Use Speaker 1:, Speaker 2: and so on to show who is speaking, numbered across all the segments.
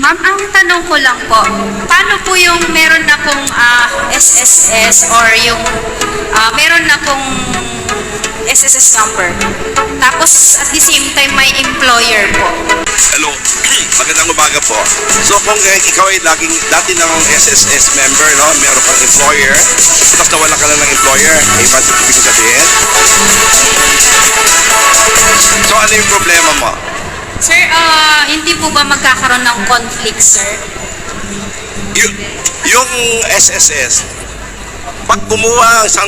Speaker 1: Ma'am, ang tanong ko lang po, paano po yung meron na pong SSS or yung meron na pong SSS number, tapos at the same time may employer po?
Speaker 2: Hello, magandang umaga po. So kung ikaw ay dati ng SSS member, no, meron kang employer, tapos nawala ka na ng employer, ay ba ito ibig sabihin? So ano yung problema mo?
Speaker 1: Sir, hindi po ba magkakaroon ng conflict, sir?
Speaker 2: Yung SSS, pag kumuha ang isang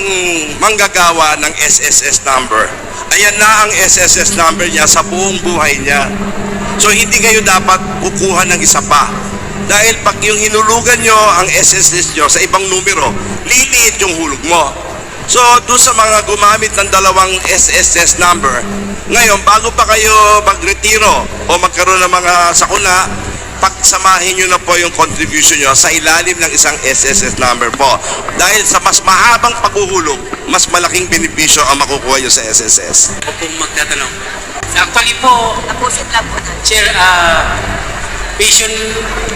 Speaker 2: manggagawa ng SSS number, ayan na ang SSS number niya sa buong buhay niya. So hindi kayo dapat kukuha ng isa pa. Dahil pag yung hinulugan nyo ang SSS nyo sa ibang numero, liliit yung hulog mo. So doon sa mga gumamit ng dalawang SSS number, ngayon bago pa kayo magretiro o magkaroon ng mga sakuna, pagsamahin nyo na po yung contribution nyo sa ilalim ng isang SSS number po. Dahil sa mas mahabang paghuhulog, mas malaking benepisyo ang makukuha nyo sa SSS.
Speaker 3: Ako pong magtatanong. Actually po,
Speaker 1: Tapusin lang po natin.
Speaker 3: Chair,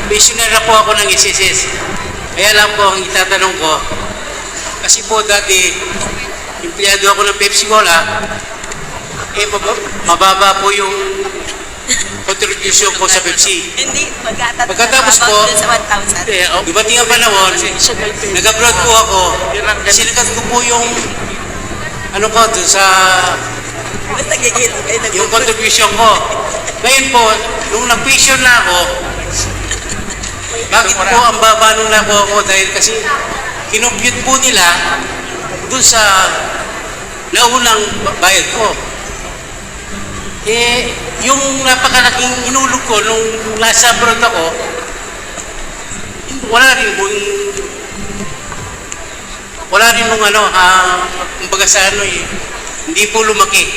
Speaker 3: pensioner na po ako ng SSS. Kaya lang po ang itatanong ko, kasi po dati, empleyado ako ng Pepsi Cola, mababa po yung contribution ko sa Pepsi.
Speaker 4: Hindi,
Speaker 3: Pagkatapos po,
Speaker 4: sa 1,000.
Speaker 3: dumating ang panahon, nag-abroad po ako, sinikat ko po yung ano ko dun sa
Speaker 4: Basta gigil kayo
Speaker 3: yung contribution ko. Ngayon po, nung nag-pension na ako, bakit po ang baba nung nakuha ko? Dahil kasi kinompute po nila dun sa naunang bayad ko. Eh, yung napakalaking inulog ko nung nasa abroad ako, wala rin nung kumbaga sa hindi po lumaki.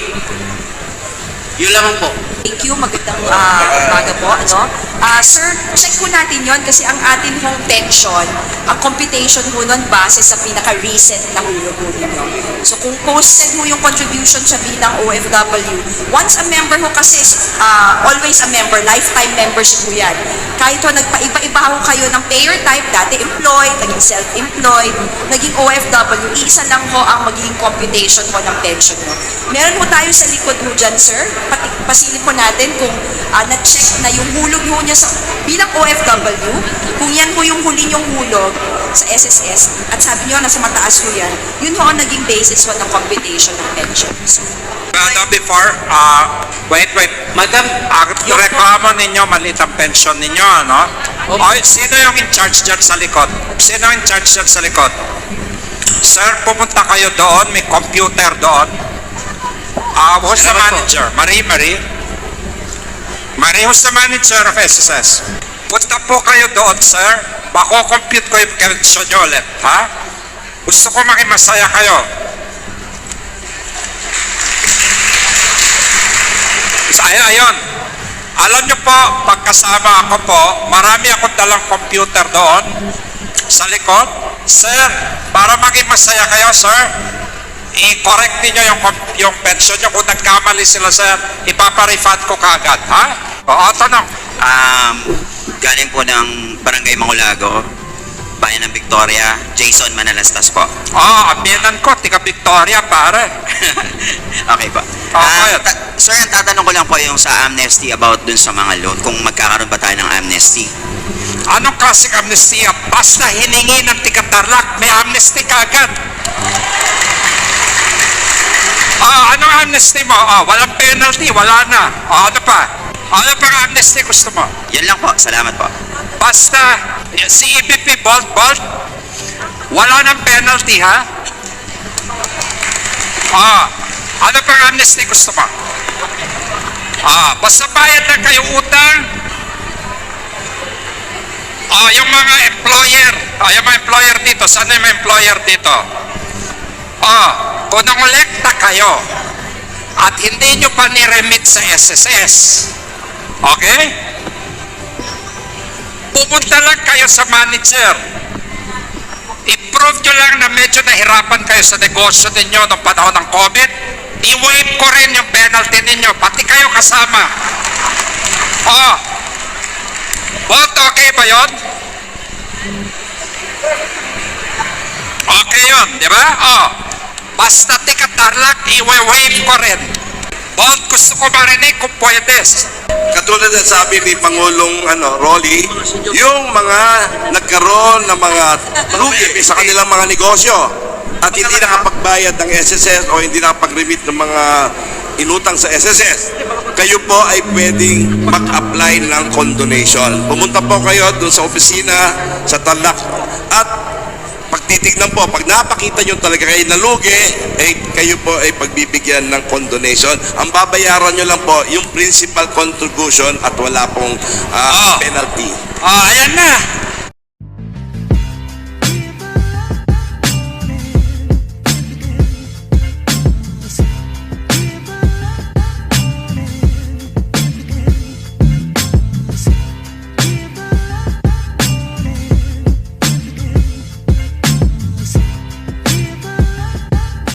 Speaker 3: Yun lamang po.
Speaker 4: Thank you, magandang umaga po. Sir, check po natin yon kasi ang atin hong pension, ang computation mo nun base sa pinaka-recent na hulog mo ninyo. So kung posted mo yung contribution sa bilang OFW, once a member ho kasi, always a member, lifetime membership po yan. Kahit ho nagpaiba-iba ho kayo ng payer type, dati employed, naging self-employed, naging OFW, isa lang ho ang magiging computation ho ng pension mo. Meron ho tayo sa likod mo dyan, sir. Pasilip po natin kung na-check na yung hulog mo niya bilang OFW, kung yan po yung huli niyong hulog sa SSS, at sabi niyo nasa mataas po yan, yun ho ang naging basis ho ng computation ng pensions.
Speaker 5: Before, wait.
Speaker 3: Madam,
Speaker 5: Yung reklamo ninyo, maliit ang pension ninyo, ano? O, sino yung in charge dyan sa likod? Sino yung in charge dyan sa likod? Sir, pumunta kayo doon, may computer doon. Who's the manager? Marie, who's the manager of SSS? Punta po kayo doon, sir. Bako-compute ko yung pension nyo ulit, ha? Gusto ko makimasaya kayo. Ayun. Alam nyo po, pagkasama ako po, marami akong dalang computer doon sa likod. Sir, para maging masaya kayo, sir, i-correct niyo yung pension nyo. Kung nagkamali sila, sir, ipapa-refund ko kagad, ha? Oo, tanong.
Speaker 6: Galing po ng Barangay Mangulago, Bayan ng Victoria, Jason Manalastas po.
Speaker 5: Aminan ko, tiga Victoria, pare.
Speaker 6: Okay po.
Speaker 5: Okay.
Speaker 6: Sir, ang tatanong ko lang po yung sa amnesty about dun sa mga loan, kung magkakaroon ba tayo ng amnesty.
Speaker 5: Anong klaseng amnestia? Basta hiningi ng tiga-Tarlac, may amnesty kagad. Anong amnesty mo? Walang penalty, wala na. Ano pa? Ano pang amnesty gusto mo?
Speaker 6: Yun lang po. Salamat po.
Speaker 5: Basta, si EBP Bolt, wala ng penalty, ha? Ano pang amnesty gusto mo? Basta bayad na kayo utang. Yung mga employer dito, saan yung mga employer dito? Kung nangolekta kayo at hindi nyo pa ni-remit sa SSS, okay? Pupunta lang kayo sa manager. I-prove nyo lang na medyo nahirapan kayo sa negosyo ninyo noong panahon ng COVID. I-waive ko rin yung penalty ninyo, pati kayo kasama. Both okay ba yun? Okay yun, di ba? Oh. Basta tikat tarlac, iwe-wave ko rin. Both gusto ko marinig kung pwede.
Speaker 2: Katulad ng sabi ni Pangulong Rolly, yung mga nagkaroon ng mga lugi sa kanilang mga negosyo at hindi nakapagbayad ng SSS o hindi nakapag-remit ng mga inutang sa SSS, kayo po ay pwedeng mag-apply ng condonation. Pumunta po kayo doon sa opisina sa Tarlac at pagtitignan po, pag napakita nyo talaga kayo nalugi, kayo po ay pagbibigyan ng condonation. Ang babayaran nyo lang po yung principal contribution at wala pong penalty.
Speaker 5: Ayan na.